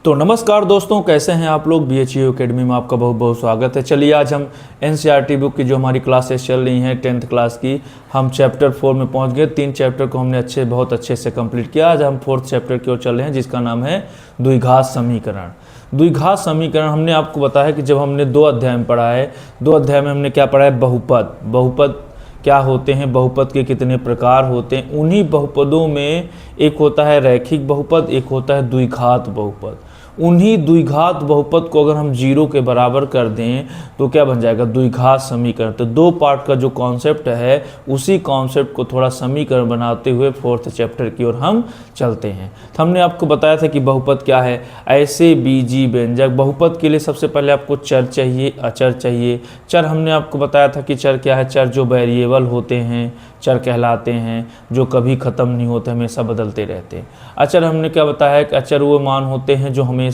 तो नमस्कार दोस्तों, कैसे हैं आप लोग। BHU एकेडमी में आपका बहुत बहुत स्वागत है। चलिए आज हम NCERT बुक की जो हमारी क्लासेस चल रही हैं 10th क्लास की, हम चैप्टर 4 में पहुंच गए। 3 चैप्टर को हमने बहुत अच्छे से कंप्लीट किया। आज हम 4th चैप्टर की ओर चल रहे हैं जिसका नाम है द्विघात समीकरण। द्विघात समीकरण हमने आपको बताया कि जब हमने 2 अध्याय में पढ़ा है, 2 अध्याय में हमने क्या पढ़ा है, बहुपद। बहुपद क्या होते हैं, बहुपद के कितने प्रकार होते हैं। उन्हीं बहुपदों में एक होता है रैखिक बहुपद, एक होता है द्विघात बहुपद। उन्हीं द्विघात बहुपद को अगर हम 0 के बराबर कर दें तो क्या बन जाएगा, द्विघात समीकरण। तो 2 पार्ट का जो कॉन्सेप्ट है उसी कॉन्सेप्ट को थोड़ा समीकरण बनाते हुए 4th चैप्टर की ओर हम चलते हैं। तो हमने आपको बताया था कि बहुपद क्या है। ऐसे बीजी व्यंजक, बहुपद के लिए सबसे पहले आपको चर चाहिए, अचर चाहिए। चर हमने आपको बताया था कि चर क्या है, चर जो वेरिएबल होते हैं चर कहलाते हैं, जो कभी ख़त्म नहीं होते, हमेशा बदलते रहते हैं। अचर हमने क्या बताया कि अचर वो मान होते हैं जो हमेशा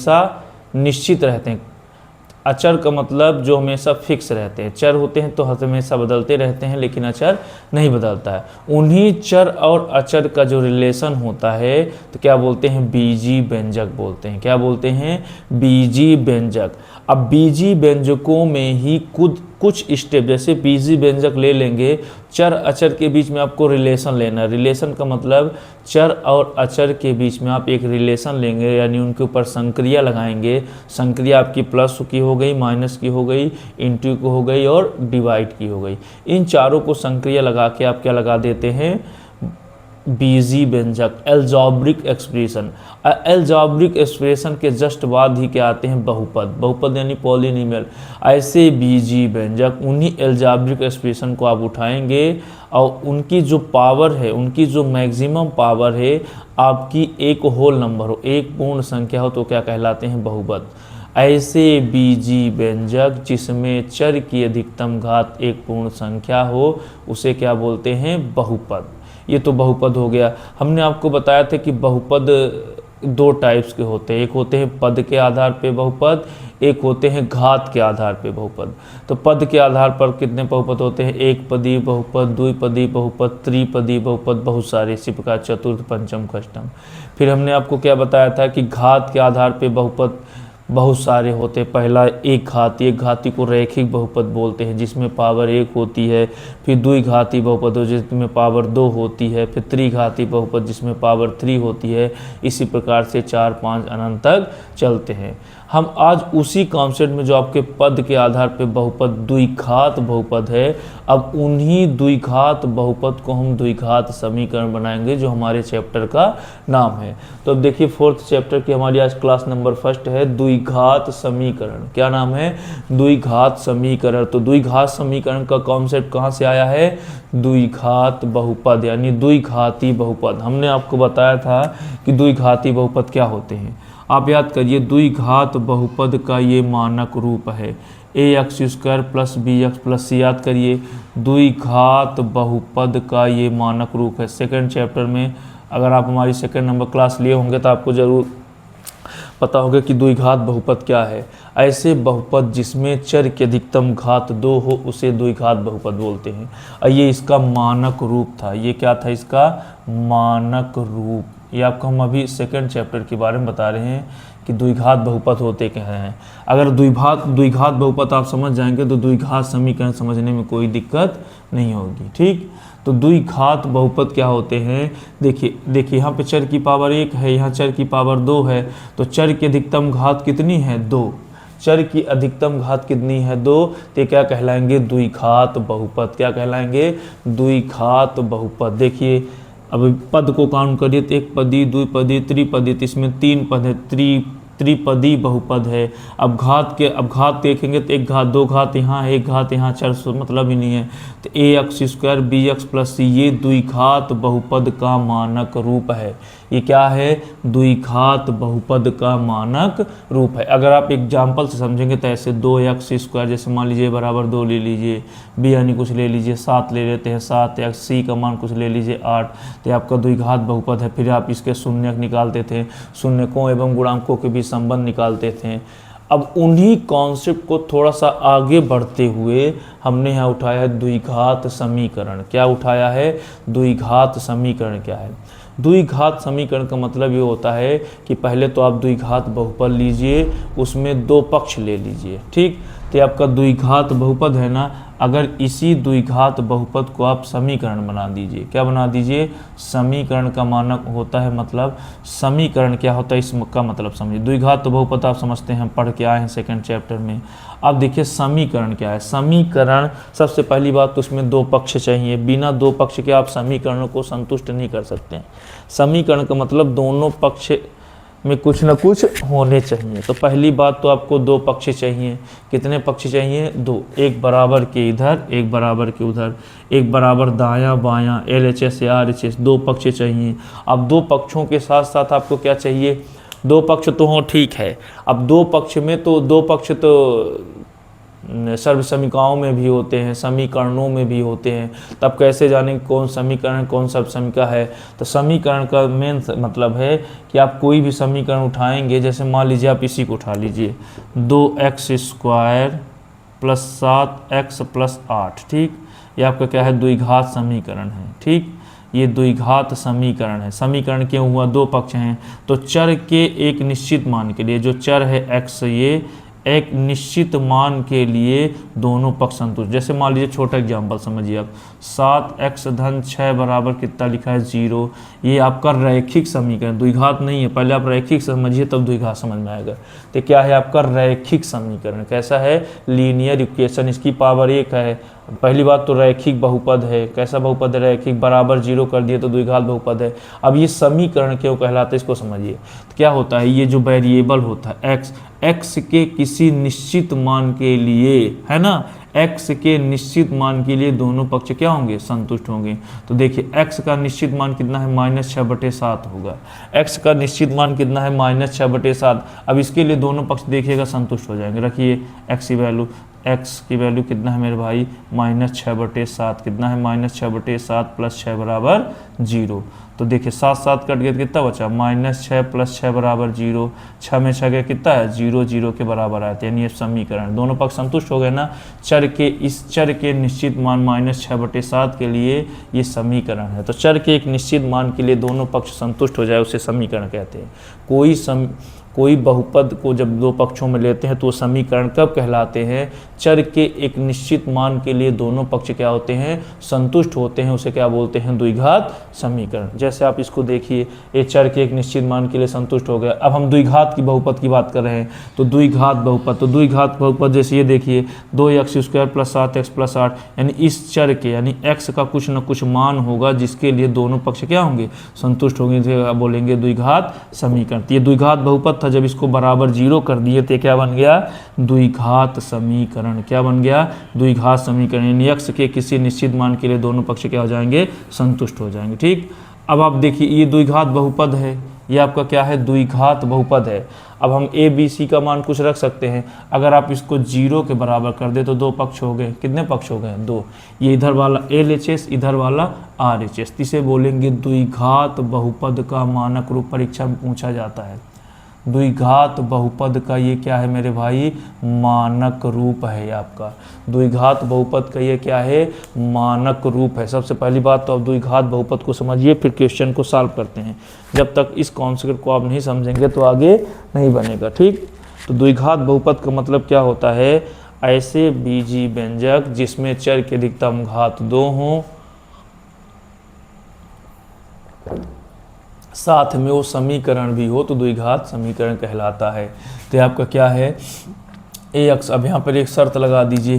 निश्चित रहते हैं। अचर का मतलब जो हमेशा फिक्स रहते हैं। चर होते हैं तो हमेशा बदलते रहते हैं, लेकिन अचर नहीं बदलता है। उन्हीं चर और अचर का जो रिलेशन होता है तो क्या बोलते हैं, बीजी व्यंजक बोलते हैं। क्या बोलते हैं, बीजी व्यंजक। अब बीजी व्यंजकों में ही कुछ स्टेप, जैसे बीजी व्यंजक ले लेंगे, चर अचर के बीच में आपको रिलेशन लेना। रिलेशन का मतलब चर और अचर के बीच में आप एक रिलेशन लेंगे, यानी उनके ऊपर संक्रिया लगाएंगे। संक्रिया आपकी प्लस की हो गई, माइनस की हो गई, इंटू की हो गई और डिवाइड की हो गई। इन चारों को संक्रिया लगा के आप क्या लगा देते हैं, बीजी व्यंजक, एल्जेब्रिक एक्सप्रेशन। एल्जेब्रिक एक्सप्रेशन के जस्ट बाद ही क्या आते हैं, बहुपद। बहुपद यानी पॉलिनोमियल। ऐसे बीजी व्यंजक, उन्हीं एल्जेब्रिक एक्सप्रेशन को आप उठाएंगे और उनकी जो पावर है, उनकी जो मैक्सिमम पावर है, आपकी एक होल नंबर हो, एक पूर्ण संख्या हो, तो क्या कहलाते हैं, बहुपद। ऐसे बीजी व्यंजक जिसमें चर की अधिकतम घात एक पूर्ण संख्या हो, उसे क्या बोलते हैं, बहुपद। ये तो बहुपद हो गया। हमने आपको बताया था कि बहुपद 2 टाइप्स के होते हैं। एक होते हैं पद के आधार पे बहुपद, एक होते हैं घात के आधार पे बहुपद। तो पद के आधार पर कितने बहुपद होते हैं, एक पदी बहुपद, द्विपदी बहुपद, त्रिपदी बहुपद, बहुत सारे, इसी प्रकार चतुर्थ पंचम षष्ठम। फिर हमने आपको क्या बताया था कि घात के आधार पे बहुपद बहुत सारे होते हैं। पहला एक घाती को रैखिक बहुपद बोलते हैं, जिसमें पावर 1 होती है। फिर द्विघाती बहुपद हो जिसमें पावर 2 होती है। फिर त्रिघाती बहुपद जिसमें पावर 3 होती है। इसी प्रकार से 4, 5 अनंत तक चलते हैं। हम आज उसी कॉन्सेप्ट में जो आपके पद के आधार पे बहुपद द्विघात बहुपद है, अब उन्हीं द्विघात बहुपद को हम द्विघात समीकरण बनाएंगे, जो हमारे चैप्टर का नाम है। तो अब देखिए 4th चैप्टर की हमारी आज क्लास नंबर 1 है, द्विघात समीकरण। क्या नाम है, द्विघात समीकरण। तो द्विघात समीकरण का कॉन्सेप्ट कहाँ से आया है, द्विघात बहुपद यानी द्विघाती बहुपद। हमने आपको बताया था कि द्विघाती बहुपद क्या होते हैं। आप याद करिए, द्विघात बहुपद का ये मानक रूप है ax² plus bx plus c। याद करिए, द्विघात बहुपद का ये मानक रूप है। 2nd चैप्टर में अगर आप हमारी 2nd नंबर क्लास लिए होंगे तो आपको ज़रूर पता होगा कि द्विघात बहुपद क्या है। ऐसे बहुपद जिसमें चर की अधिकतम घात 2 हो, उसे द्विघात बहुपद बोलते हैं। और ये इसका मानक रूप था। ये क्या था, इसका मानक रूप। ये आपको हम अभी 2nd चैप्टर के बारे में बता रहे हैं कि द्विघात बहुपद होते क्या हैं। अगर द्विघात बहुपद आप समझ जाएंगे तो द्विघात समीकरण समझने में कोई दिक्कत नहीं होगी। ठीक, तो द्विघात बहुपद क्या होते हैं, देखिए यहाँ पे चर की पावर 1 है, यहाँ चर की पावर 2 है। तो चर की अधिकतम घात कितनी है, 2। चर की अधिकतम घात कितनी है, 2। तो क्या कहलाएंगे, द्विघात बहुपद। क्या कहलाएंगे, द्विघात बहुपद। देखिए अब पद को काउंट करिए तो एक पदी, द्विपदी, त्रिपदी, तो इसमें 3 पद है, त्रिपदी बहुपद है। अब घात देखेंगे तो एक घात, 2 घात यहाँ है, एक घात यहाँ, चर मतलब ही नहीं है। तो ax² bx प्लस c, ये द्विघात बहुपद का मानक रूप है। ये क्या है, द्विघात बहुपद का मानक रूप है। अगर आप एग्जाम्पल से समझेंगे तो ऐसे 2x², जैसे मान लीजिए बराबर 2 ले लीजिए, b यानी कुछ ले लीजिए, 7 ले लेते हैं, 7x, c का मान कुछ ले लीजिए 8, तो आपका द्विघात बहुपद है। फिर आप इसके शून्यक निकालते थे, शून्यकों एवं गुणांकों के बीच संबंध निकालते थे। अब उन्हीं कॉन्सेप्ट को थोड़ा सा आगे बढ़ते हुए हमने यहाँ उठाया है द्विघात समीकरण। क्या उठाया है, द्विघात समीकरण क्या है। द्विघात समीकरण का मतलब ये होता है कि पहले तो आप द्विघात बहुपद लीजिए, उसमें दो पक्ष ले लीजिए, ठीक। तो ये आपका द्विघात बहुपद है ना, अगर इसी द्विघात बहुपद को आप समीकरण बना दीजिए, क्या बना दीजिए, समीकरण का मानक होता है, मतलब समीकरण क्या होता है इसका मतलब समझिए। द्विघात बहुपद आप समझते हैं, पढ़ के आए हैं सेकंड चैप्टर में। अब देखिए समीकरण क्या है। समीकरण सबसे पहली बात तो उसमें दो पक्ष चाहिए, बिना दो पक्ष के आप समीकरणों को संतुष्ट नहीं कर सकते हैं। समीकरण का मतलब दोनों पक्ष में कुछ ना कुछ होने चाहिए। तो पहली बात तो आपको दो पक्ष चाहिए। कितने पक्ष चाहिए, दो, एक बराबर के इधर, एक बराबर के उधर, एक बराबर दायां बायां, LHS या RHS, दो पक्ष चाहिए। अब दो पक्षों के साथ साथ आपको क्या चाहिए, दो पक्ष तो हो, ठीक है। अब दो पक्ष में तो दो पक्ष तो सर्व समीकरणों में भी होते हैं, समीकरणों में भी होते हैं। तब कैसे जानें कौन समीकरण कौन सर्व समीकरण है। तो समीकरण का मेन मतलब है कि आप कोई भी समीकरण उठाएंगे, जैसे मान लीजिए आप इसी को उठा लीजिए, 2x² + 7x + 8, ठीक। ये आपका क्या है, द्विघात समीकरण है, ठीक। ये द्विघात समीकरण है। समीकरण क्यों हुआ, दो पक्ष हैं। तो चर के एक निश्चित मान के लिए, जो चर है x, ये एक निश्चित मान के लिए दोनों पक्ष संतुष्ट। जैसे मान लीजिए छोटा एग्जांपल समझिए आप, 7x + 6 बराबर कितना लिखा है, 0। ये आपका रैखिक समीकरण, द्विघात नहीं है। पहले आप रैखिक समझिए तब द्विघात समझ में आएगा। तो क्या है आपका रैखिक समीकरण, कैसा है, लीनियर इक्वेशन, इसकी पावर 1 है। पहली बात तो रैखिक बहुपद है। कैसा बहुपद है, रैखिक, बराबर 0 कर दिए तो द्विघात बहुपद है। अब ये समीकरण क्यों कहलाता है इसको समझिए। तो क्या होता है, ये जो वेरिएबल होता है x के किसी निश्चित मान के लिए, है ना, x के निश्चित मान के लिए दोनों पक्ष क्या होंगे, संतुष्ट होंगे। तो देखिए x का निश्चित मान कितना है, -6/7 होगा। x का निश्चित मान कितना है, -6/7। अब इसके लिए दोनों पक्ष देखिएगा संतुष्ट हो जाएंगे। रखिए x की वैल्यू कितना है मेरे भाई, -6/7। कितना है, -6/7 + 6 = 0। तो देखिए 7 7 कट गया तो कितना बचा, -6 + 6 = 0। 6 में 6 गया कितना है, 0, 0 के बराबर आया। यानी ये समीकरण, दोनों पक्ष संतुष्ट हो गए ना। इस चर के निश्चित मान -6/7 के लिए ये समीकरण है। तो चर के एक निश्चित मान के लिए दोनों पक्ष संतुष्ट हो जाए उसे समीकरण कहते हैं। कोई बहुपद को जब दो पक्षों में लेते हैं तो वो समीकरण कब कहलाते हैं, चर के एक निश्चित मान के लिए दोनों पक्ष क्या होते हैं, संतुष्ट होते हैं, उसे क्या बोलते हैं, द्विघात समीकरण। जैसे आप इसको देखिए, ये चर के एक निश्चित मान के लिए संतुष्ट हो गया। अब हम द्विघात की बहुपद की बात कर रहे हैं, तो द्विघात बहुपद, तो द्विघात बहुपद जैसे ये देखिए, 2x² + 7x + 8, यानी इस चर के, यानी x का कुछ न कुछ मान होगा जिसके लिए दोनों पक्ष क्या होंगे, संतुष्ट होंगे, बोलेंगे द्विघात समीकरण। ये द्विघात बहुपद था, जब इसको बराबर 0 कर दिए तो क्या बन गया, द्विघात समीकरण। क्या बन गया, द्विघात समीकरण। यानी x के किसी निश्चित मान के लिए दोनों पक्ष क्या हो जाएंगे, संतुष्ट हो जाएंगे, ठीक। अब आप देखिए ये द्विघात बहुपद है, ये आपका क्या है, द्विघात बहुपद है। अब हम a b c का मान कुछ रख सकते हैं। अगर आप इसको 0 के बराबर कर दे तो दो पक्ष हो गए। कितने पक्ष हो गए, दो। ये इधर वाला LHS, इधर वाला RHS। इसे बोलेंगे द्विघात बहुपद का मानक रूप, परीक्षा में पूछा जाता है। द्विघात बहुपद का ये क्या है मेरे भाई, मानक रूप है आपका। द्विघात बहुपद का ये क्या है, मानक रूप है। सबसे पहली बात तो आप द्विघात बहुपद को समझिए, फिर क्वेश्चन को सॉल्व करते हैं। जब तक इस कॉन्सेप्ट को आप नहीं समझेंगे तो आगे नहीं बनेगा, ठीक। तो द्विघात बहुपद का मतलब क्या होता है, ऐसे बीजी व्यंजक जिसमें चर के अधिकतम घात 2 हों, साथ में वो समीकरण भी हो, तो द्विघात समीकरण कहलाता है। तो आपका क्या है, ax, अब यहाँ पर एक शर्त लगा दीजिए,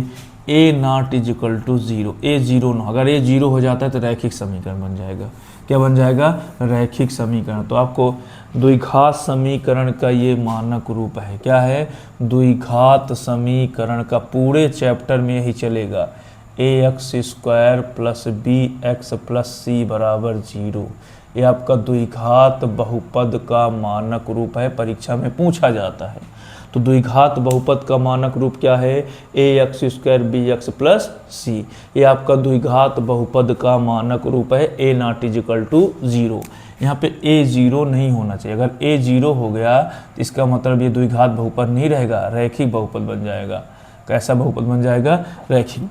a ≠ 0, a 0 ना, अगर a 0 हो जाता है तो रैखिक समीकरण बन जाएगा। क्या बन जाएगा, रैखिक समीकरण। तो आपको द्विघात समीकरण का ये मानक रूप है। क्या है, द्विघात समीकरण का पूरे चैप्टर में यही चलेगा, ax² + bx + c = 0। ये आपका द्विघात बहुपद का मानक रूप है, परीक्षा में पूछा जाता है। तो द्विघात बहुपद का मानक रूप क्या है, ax² bx + c। ये आपका द्विघात बहुपद का मानक रूप है, a ≠ 0। यहाँ पे a 0 नहीं होना चाहिए। अगर a 0 हो गया तो इसका मतलब ये द्विघात बहुपद नहीं रहेगा, रैखिक बहुपद बन जाएगा। कैसा बहुपद बन जाएगा, रैखिक।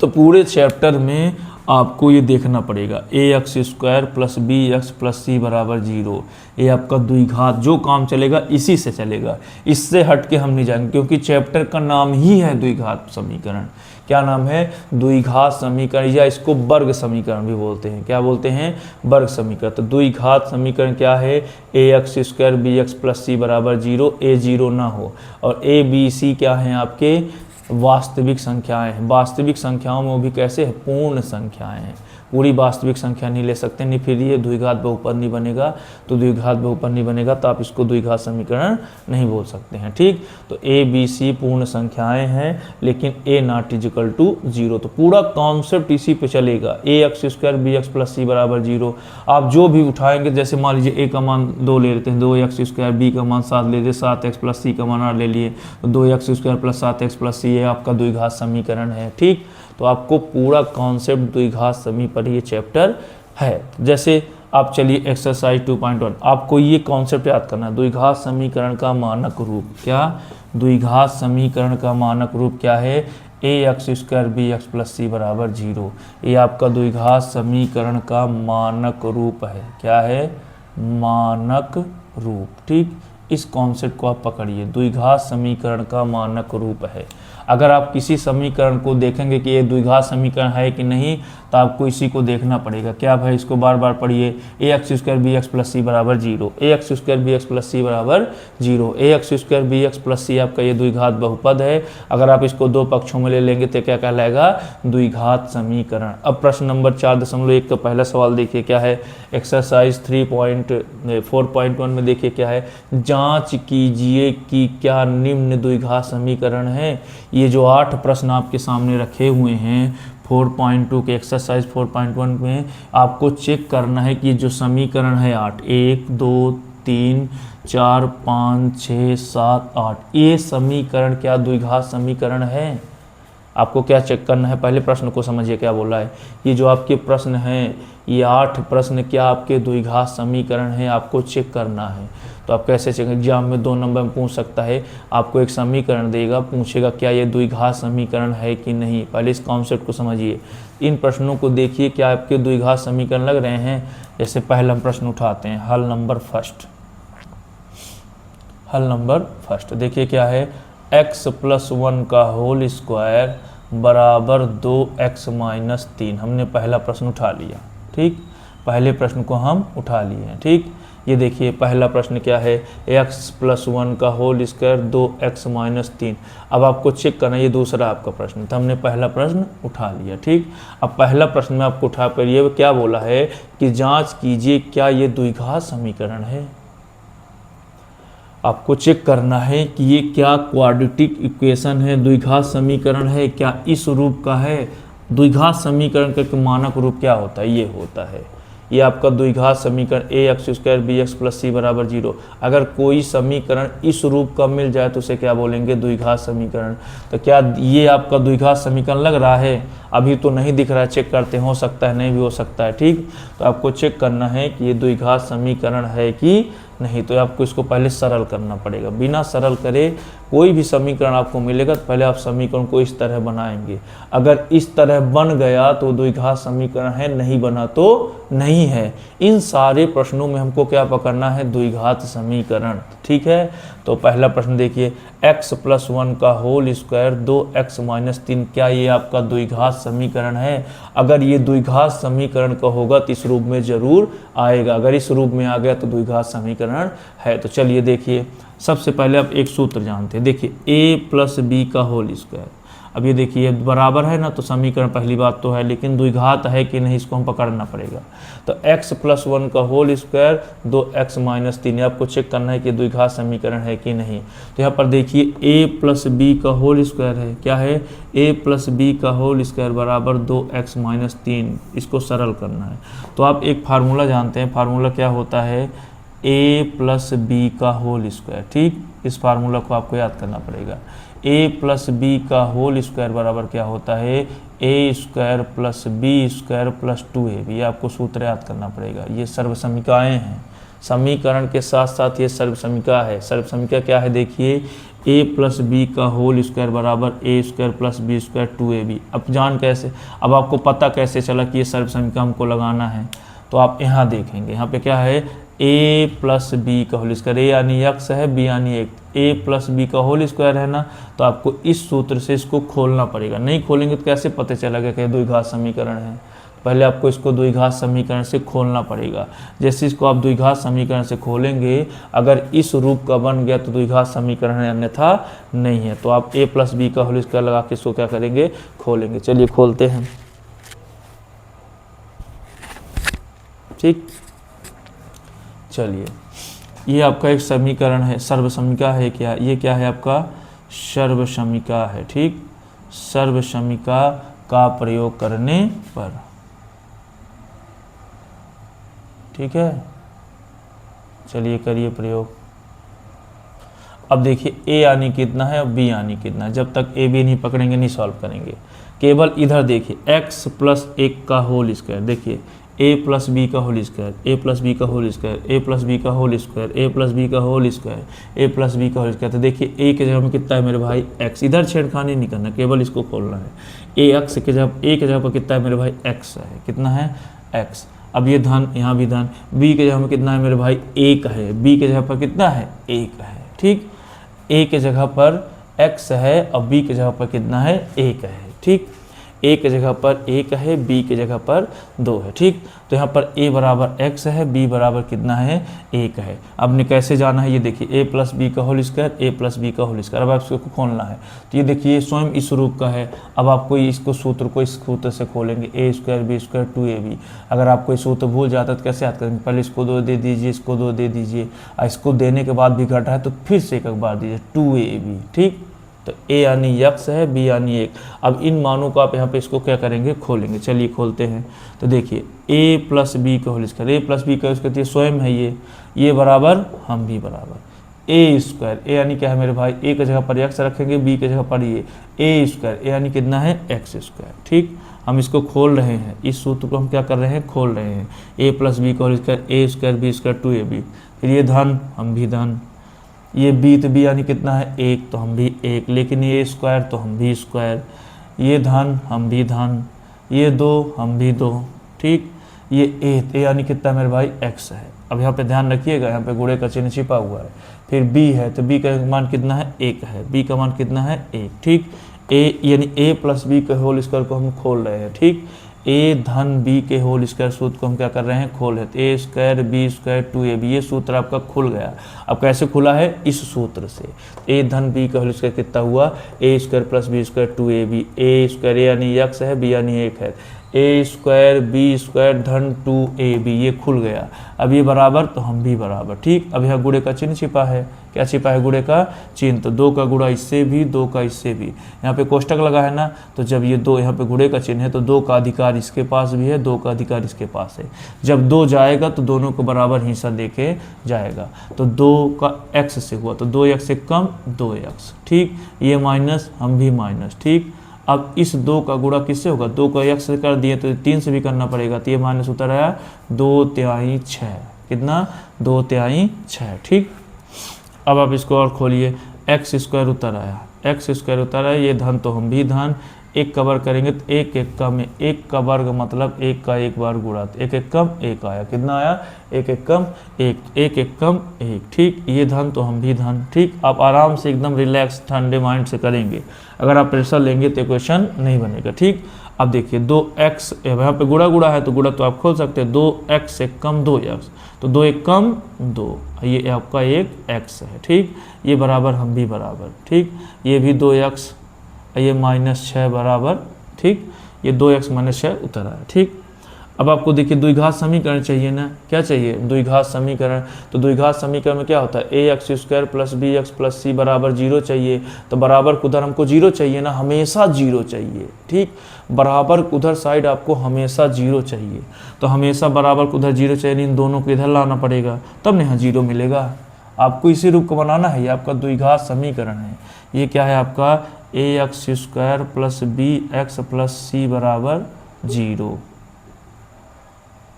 तो पूरे चैप्टर में आपको ये देखना पड़ेगा ax² प्लस bx प्लस सी बराबर 0। ये आपका द्विघात, जो काम चलेगा इसी से चलेगा, इससे हट के हम नहीं जाएंगे, क्योंकि चैप्टर का नाम ही है द्विघात समीकरण। क्या नाम है? द्विघात समीकरण, या इसको वर्ग समीकरण भी बोलते हैं। क्या बोलते हैं? वर्ग समीकरण। तो द्विघात समीकरण क्या है? ax² bx प्लस सी बराबर 0, a 0 ना हो, और a b c क्या हैं आपके? वास्तविक संख्याएं हैं। वास्तविक संख्याओं में वो भी कैसे है? पूर्ण संख्याएं हैं। पूरी वास्तविक संख्या नहीं ले सकते, नहीं फिर ये द्विघात बहुपद नहीं बनेगा। तो द्विघात बहुपद नहीं बनेगा तो आप इसको द्विघात समीकरण नहीं बोल सकते हैं। ठीक, तो a b c पूर्ण संख्याएं हैं, लेकिन a नॉट इजिकल टू 0। तो पूरा कॉन्सेप्ट इसी पे चलेगा, ax² bx प्लस सी बराबर 0। आप जो भी उठाएंगे, जैसे मान लीजिए a का मान 2 ले लेते हैं, 2x², b का मान 7 ले लिए, 7x प्लस सी का मान 8 ले लिए, तो 2x² प्लस 7x प्लस सी, ये आपका द्विघात समीकरण है। ठीक, तो आपको पूरा कॉन्सेप्ट द्विघात समीकरण ये चैप्टर है। जैसे आप चलिए एक्सरसाइज 2.1, आपको ये कॉन्सेप्ट याद करना है, द्विघात समीकरण का मानक रूप। क्या? द्विघात समीकरण का मानक रूप क्या है? ax² bx प्लस सी बराबर 0। ये आपका द्विघात समीकरण का मानक रूप है। क्या है? मानक रूप। ठीक, इस कॉन्सेप्ट को आप पकड़िए, द्विघात समीकरण का मानक रूप है। अगर आप किसी समीकरण को देखेंगे कि ये द्विघात समीकरण है कि नहीं, तो आपको इसी को देखना पड़ेगा। क्या भाई? इसको बार बार पढ़िए, ax² bx प्लस सी बराबर 0, ax² bx प्लस सी बराबर 0, ax² bx प्लस सी आपका ये द्विघात बहुपद है। अगर आप इसको दो पक्षों में ले लेंगे तो क्या कहलाएगा? द्विघात समीकरण। अब प्रश्न नंबर 4.1 का पहला सवाल देखिए क्या है, एक्सरसाइज 4.1 में देखिए क्या है, जांच कीजिए कि क्या निम्न द्विघात समीकरण है। ये जो 8 प्रश्न आपके सामने रखे हुए हैं 4.2 के एक्सरसाइज 4.1 में, आपको चेक करना है कि जो समीकरण है 8, 1 2 3 4 5 6 7 8, ये समीकरण क्या द्विघात समीकरण है? आपको क्या चेक करना है? पहले प्रश्न को समझिए क्या बोला है। ये जो आपके प्रश्न हैं, ये 8 प्रश्न क्या आपके द्विघात समीकरण है, आपको चेक करना है। तो आप कैसे चेक? एग्जाम में 2 नंबर में पूछ सकता है, आपको एक समीकरण देगा, पूछेगा क्या ये द्विघात समीकरण है कि नहीं। पहले इस कॉन्सेप्ट को समझिए, इन प्रश्नों को देखिए क्या आपके द्विघात समीकरण लग रहे हैं। जैसे पहला हम प्रश्न उठाते हैं, हल नंबर फर्स्ट देखिए क्या है, x प्लस 1 का होल स्क्वायर बराबर 2x माइनस 3। हमने पहला प्रश्न उठा लिया। ठीक, पहले प्रश्न को हम उठा लिए हैं। ठीक, ये देखिए पहला प्रश्न क्या है, x प्लस 1 का होल स्क्वायर 2x माइनस 3। अब आपको चेक करना, ये दूसरा आपका प्रश्न था, हमने पहला प्रश्न उठा लिया। ठीक, अब पहला प्रश्न में आपको उठा कर ये क्या बोला है कि जांच कीजिए क्या ये द्विघात समीकरण है। आपको चेक करना है कि ये क्या क्वाड्रेटिक इक्वेशन है, द्विघात समीकरण है, क्या इस रूप का है। द्विघात समीकरण का मानक रूप क्या होता है? ये होता है, ये आपका द्विघात समीकरण ax² bx प्लस सी बराबर 0। अगर कोई समीकरण इस रूप का मिल जाए तो उसे क्या बोलेंगे? द्विघात समीकरण। तो क्या ये आपका द्विघात समीकरण लग रहा है? अभी तो नहीं दिख रहा है, चेक करते, हो सकता है नहीं भी हो सकता है। ठीक, तो आपको चेक करना है कि ये द्विघात समीकरण है कि नहीं। तो आपको इसको पहले सरल करना पड़ेगा। बिना सरल करे कोई भी समीकरण आपको मिलेगा तो पहले आप समीकरण को इस तरह बनाएंगे। अगर इस तरह बन गया तो द्विघात समीकरण है, नहीं बना तो नहीं है। इन सारे प्रश्नों में हमको क्या पकड़ना है? द्विघात समीकरण। ठीक है, तो पहला प्रश्न देखिए, x प्लस 1 का होल स्क्वायर 2x माइनस 3, क्या ये आपका द्विघात समीकरण है? अगर ये द्विघात समीकरण का होगा तो इस रूप में जरूर आएगा। अगर इस रूप में आ गया तो द्विघात समीकरण है। तो चलिए देखिए, सबसे पहले आप एक सूत्र जानते हैं। देखिए a प्लस बी का होल स्क्वायर, अब ये देखिए बराबर है ना, तो समीकरण पहली बात तो है, लेकिन द्विघात है कि नहीं इसको हम पकड़ना पड़ेगा। तो x प्लस 1 का होल स्क्वायर 2x माइनस 3, आपको चेक करना है कि द्विघात समीकरण है कि नहीं। तो यहाँ पर देखिए a प्लस बी का होल स्क्वायर है, क्या है? a प्लस बी का होल स्क्वायर बराबर 2x माइनस 3, इसको सरल करना है। तो आप एक फार्मूला जानते हैं, फार्मूला क्या होता है? a प्लस बी का होल स्क्वायर। ठीक, इस फार्मूला को आपको याद करना पड़ेगा। a प्लस बी का होल स्क्वायर बराबर क्या होता है? a square plus B square plus 2ab। ये आपको सूत्र याद करना पड़ेगा। ये सर्वसमीकाएँ हैं, समीकरण के साथ साथ ये सर्वसमीका है। सर्वसमीका क्या है? देखिए ए प्लस बी का होल स्क्वायर बराबर a square plus B square 2ab। अब जान कैसे, अब आपको पता कैसे चला कि ये सर्व समीकरण हमको लगाना है, तो आप यहाँ देखेंगे, यहाँ पे क्या है, a प्लस बी का होल स्क्वायर, ए यानी x है, b यानी एक, a प्लस बी का होल स्क्वायर है ना, तो आपको इस सूत्र से इसको खोलना पड़ेगा। नहीं खोलेंगे तो कैसे पता चलेगा कि द्विघात समीकरण है, पहले आपको इसको द्विघात समीकरण से खोलना पड़ेगा। जैसे इसको आप द्विघात समीकरण से खोलेंगे, अगर इस रूप का बन गया तो द्विघात समीकरण है, अन्यथा नहीं है। तो आप a प्लस बी का होल स्क्वायर लगा के इसको क्या करेंगे, खोलेंगे। चलिए खोलते हैं। ठीक, चलिए ये आपका एक समीकरण है, सर्वसमीका है क्या, ये क्या है आपका सर्वसमीका है। ठीक, सर्वसमीका का प्रयोग करने पर, ठीक है, चलिए करिए प्रयोग। अब देखिए a यानी कितना है और b यानी कितना है, जब तक a b नहीं पकड़ेंगे नहीं सॉल्व करेंगे। केवल इधर देखिए x प्लस 1 का होल स्क्वायर, देखिए a प्लस बी का whole square, a plus B का whole square, a plus B का whole square, a plus B का whole square, a plus B का होल स्क्वायर। तो देखिए a के जगह में कितना है मेरे भाई x, इधर छेड़खानी नहीं करना, केवल इसको खोलना है। a के जगह पर कितना है मेरे भाई x है, कितना है x। अब ये धन, यहाँ भी धन, b के जगह में कितना है मेरे भाई 1 है, b के जगह पर कितना है 1 है। ठीक, a के जगह पर x है और b के जगह पर कितना है 1 है। ठीक, a के जगह पर 1 है, b के जगह पर 2 है। ठीक, तो यहाँ पर a बराबर x है, b बराबर कितना है 1 है। अब ने कैसे जाना है, ये देखिए a प्लस बी का whole square, a plus B का होल स्क्वायर। अब आपको खोलना है, तो ये देखिए स्वयं इस रूप का है। अब आपको इसको सूत्र को इस सूत्र से खोलेंगे, a square B square 2ab। अगर आपको ये सूत्र भूल जाता है तो कैसे याद करेंगे, पहले इसको 2 दे दीजिए, इसको 2 दे दीजिए, और इसको देने के बाद भी घटा है तो फिर से एक बार दीजिए 2ab। ठीक, तो a यानी x है, b यानी 1। अब इन मानों को आप यहाँ पे इसको क्या करेंगे, खोलेंगे। चलिए खोलते हैं। तो देखिए a प्लस बी का whole square, a plus B का स्क्वायर स्वयं है ये बराबर, हम भी बराबर a स्क्वायर, a यानी क्या है मेरे भाई, a की जगह पर x रखेंगे, b की जगह पर ये a स्क्वायर, a यानी कितना है x स्क्वायर। ठीक, हम इसको खोल रहे हैं, इस सूत्र को हम क्या कर रहे हैं, खोल रहे हैं। a प्लस बी का whole square, a square B square 2ab। फिर ये धन, हम भी धन, ये b तो b यानी कितना है 1, तो हम भी 1, लेकिन ये स्क्वायर तो हम भी स्क्वायर, ये धन हम भी धन, ये 2 हम भी 2। ठीक, ये a यानी कितना मेरे भाई x है। अब यहाँ पे ध्यान रखिएगा, यहाँ पे गुणे का चिन्ह छिपा हुआ है। फिर b है तो b का मान कितना है 1 है, b का मान कितना है 1। ठीक, a यानी a प्लस बी के होल स्क्वायर को हम खोल रहे हैं। ठीक, a धन b के होल स्क्वायर सूत्र को हम क्या कर रहे हैं, खोल रहे हैं। a square B square 2ab, ये सूत्र आपका खुल गया। अब कैसे खुला है, इस सूत्र से। a धन b का होल स्क्वायर कितना हुआ, a square plus B square 2ab, a square यानी x है, b यानी 1 है, a स्क्वायर बी स्क्वायर धन 2ab, ये खुल गया। अब ये बराबर तो हम भी बराबर। ठीक, अब यहाँ गुणे का चिन्ह छिपा है, क्या छिपा है, गुणे का चिन्ह। तो 2 का गुणा इससे भी, 2 का इससे भी, यहाँ पे कोष्टक लगा है ना, तो जब ये 2 यहाँ पे गुणे का चिन्ह है तो 2 का अधिकार इसके पास भी है, 2 का अधिकार इसके पास है। जब 2 जाएगा तो दोनों को बराबर हिस्सा देके जाएगा। तो 2 का x से हुआ तो 2x से कम 2x। ठीक, ये माइनस, हम भी माइनस। ठीक, अब इस 2 का गुणा किससे होगा, 2 का x से कर दिए तो 3 से भी करना पड़ेगा, तो ये माइनस उतर आया 2/6। कितना, 2/6। ठीक, अब आप इसको और खोलिए, x स्क्वायर उतर आया, x स्क्वायर उतर आया, ये धन तो हम भी धन, 1 का वर्ग करेंगे तो 1 1 का में 1 का वर्ग मतलब 1 का 1 बार गुणा, तो 1 1 कम 1 आया, कितना आया 1 1 कम 1, 1 1 कम 1। ठीक, ये धन तो हम भी धन। ठीक, आप आराम से एकदम रिलैक्स ठंडे माइंड से करेंगे, अगर आप प्रेशर लेंगे तो इक्वेशन नहीं बनेगा। ठीक, अब देखिए 2x, यहाँ पे गुणा गुणा है तो गुणा तो आप खोल सकते हैं, 2x से कम 2x, तो 2 1 कम 2, ये आपका एक x है। ठीक, ये बराबर हम भी बराबर। ठीक, ये भी 2x, ये -6 बराबर। ठीक, ये 2x - 6 उतर आया। ठीक, अब आपको देखिए द्विघात समीकरण चाहिए ना, क्या चाहिए, द्विघात समीकरण। तो द्विघात समीकरण में क्या होता है, ax square plus bx plus c बराबर 0 चाहिए। तो बराबर उधर हमको 0 चाहिए ना, हमेशा 0 चाहिए। ठीक, बराबर उधर साइड आपको हमेशा 0 चाहिए, तो हमेशा बराबर उधर 0 चाहिए, इन दोनों को इधर लाना पड़ेगा, तब ना यहाँ 0 मिलेगा। आपको इसी रूप को बनाना है, ये आपका द्विघात समीकरण है। ये क्या है आपका, ax square plus bx plus c बराबर 0।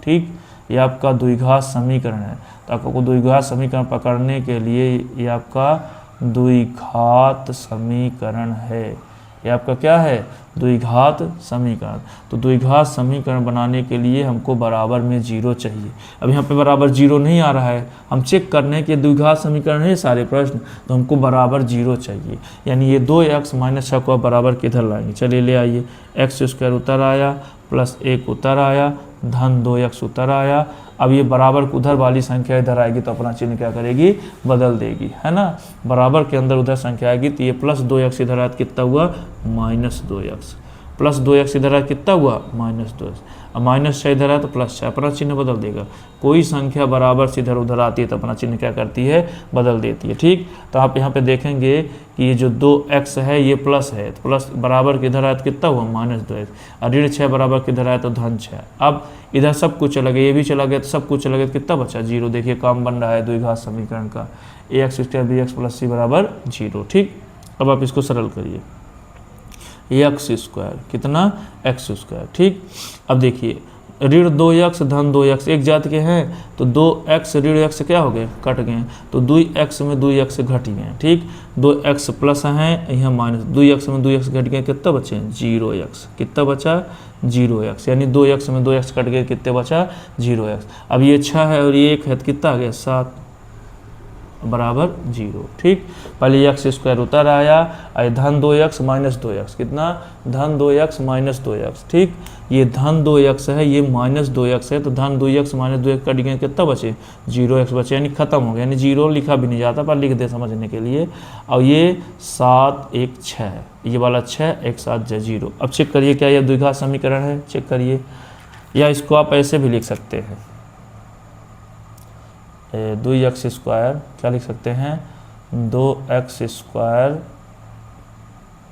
ठीक, ये आपका द्विघात समीकरण है। तो आपको द्विघात समीकरण पकड़ने के लिए ये आपका द्विघात समीकरण है। ये आपका क्या है? द्विघात समीकरण। तो द्विघात समीकरण बनाने के लिए हमको बराबर में 0 चाहिए। अब यहाँ पे बराबर 0 नहीं आ रहा है, हम चेक करने के द्विघात समीकरण है सारे प्रश्न, तो हमको बराबर 0 चाहिए। यानी ये 2x माइनस 6 को आप बराबर किधर लाएंगे? चलिए ले आइए। एक्स स्क्वायर उतर आया, प्लस 1 उतर आया, धन 2x उतर आया। अब ये बराबर उधर वाली संख्या इधर आएगी तो अपना चिन्ह क्या करेगी? बदल देगी, है ना। बराबर के अंदर उधर संख्या आएगी तो ये प्लस 2x इधर आया तो कितना हुआ? Minus 2x। प्लस 2x इधर आया कितना हुआ? Minus 2x। अब माइनस 6 इधर आया तो प्लस 6, अपना चिन्ह बदल देगा। कोई संख्या बराबर से इधर उधर आती है तो अपना चिन्ह क्या करती है? बदल देती है। ठीक, तो आप यहाँ पे देखेंगे कि ये जो 2x है ये प्लस है, तो प्लस बराबर किधर आया तो कितना हुआ? Minus 2x। और ऋण 6 बराबर किधर आया तो धन 6। अब इधर सब कुछ चला गया, ये भी चला गया, तो सब कुछ चला गया तो कितना बचा? 0। देखिए काम बन रहा है द्विघात समीकरण का, ax square bx plus c बराबर 0। ठीक, अब आप इसको सरल करिए। एक्स स्क्वायर कितना? X square. ठीक, अब देखिए ऋण 2x धन 2x एक जात के हैं, तो 2x ऋण x क्या हो गए? कट गए, तो 2x में 2x घट गए। ठीक, 2x प्लस हैं, यहाँ माइनस, 2x में 2x घट गए, कितना बचे? 0x। कितना बचा? 0x। यानी 2x में 2x कट गए, कितने बचा? 0x। अब ये 6 है और ये 1 है तो कितना आ गया? 7 बराबर 0। ठीक, पहले एक्स स्क्वायर उतर आया, धन 2x माइनस 2x, कितना? धन 2x माइनस 2x। ठीक, ये धन 2x है, ये माइनस 2x है, तो धन 2x माइनस 2x कट गए, कितना बचे? 0x बचे, यानी खत्म हो गया। यानी 0 लिखा भी नहीं जाता, पर लिख दे समझने के लिए। और ये 7 1 6, ये वाला 6 1 7 0। अब चेक करिए क्या यह द्विघात समीकरण है? चेक करिए, या इसको आप ऐसे भी लिख सकते हैं, 2x स्क्वायर क्या लिख सकते हैं? 2x स्क्वायर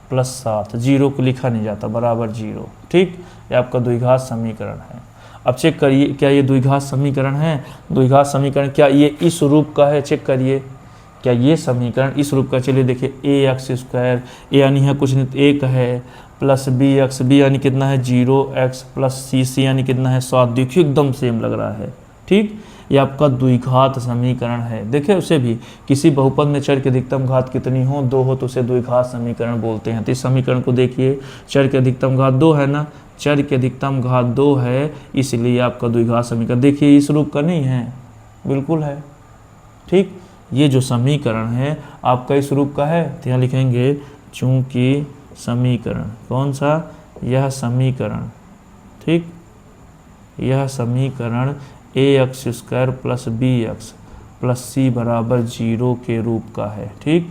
प्लस 7, 0 को लिखा नहीं जाता, बराबर 0। ठीक, ये आपका द्विघात समीकरण है। अब चेक करिए क्या ये द्विघात समीकरण है? द्विघात समीकरण क्या ये इस रूप का है? चेक करिए क्या ये समीकरण इस रूप का? चलिए देखिए, ax स्क्वायर, a यानी है कुछ नहीं 1 है, प्लस bx, b यानी कितना है? 0x, प्लस c यानी कितना है? 7। देखिए एकदम सेम लग रहा है। ठीक, ये आपका द्विघात समीकरण है। देखिए उसे भी किसी बहुपद में चर की अधिकतम घात कितनी हो? 2 हो तो उसे द्विघात समीकरण बोलते हैं। तो इस समीकरण को देखिए, चर की अधिकतम घात 2 है ना, चर की अधिकतम घात 2 है, इसलिए आपका द्विघात समीकरण। देखिए इस रूप का नहीं है, बिल्कुल है। ठीक, ये जो समीकरण है आपका इस रूप का है, तो यहाँ लिखेंगे चूंकि समीकरण, कौन सा? यह समीकरण। ठीक, यह समीकरण ax square plus bx plus c बराबर 0 के रूप का है। ठीक,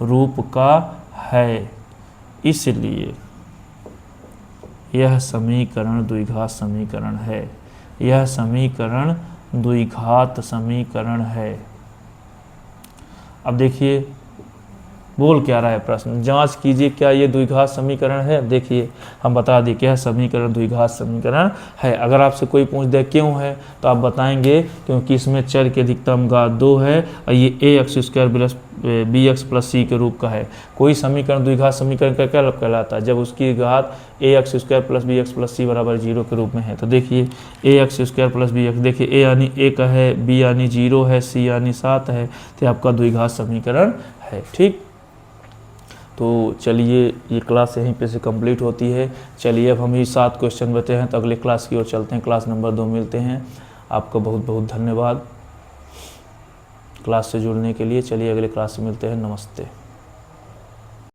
रूप का है, इसलिए यह समीकरण द्विघात समीकरण है। यह समीकरण द्विघात समीकरण है। अब देखिए बोल क्या रहा है प्रश्न? जांच कीजिए क्या ये द्विघात समीकरण है। देखिए हम बता दें कि यह समीकरण द्विघात समीकरण है। अगर आपसे कोई पूछ दे क्यों है, तो आप बताएंगे क्योंकि इसमें चर की अधिकतम घात 2 है और ये ax square plus bx plus c के रूप का है। कोई समीकरण द्विघात समीकरण का क्या कहलाता है? जब उसकी घात ax square plus bx plus c बराबर 0 के रूप में है। तो देखिए ax स्क्वायर प्लस bx, देखिए a यानी 1 है, b यानी 0 है, c यानी 7 है, तो आपका द्विघात समीकरण है। ठीक, तो चलिए ये क्लास यहीं पे से कंप्लीट होती है। चलिए अब हम ये 7 क्वेश्चन बचे हैं, तो अगले क्लास की ओर चलते हैं। क्लास नंबर 2 मिलते हैं। आपका बहुत बहुत धन्यवाद क्लास से जुड़ने के लिए। चलिए अगले क्लास से मिलते हैं। नमस्ते।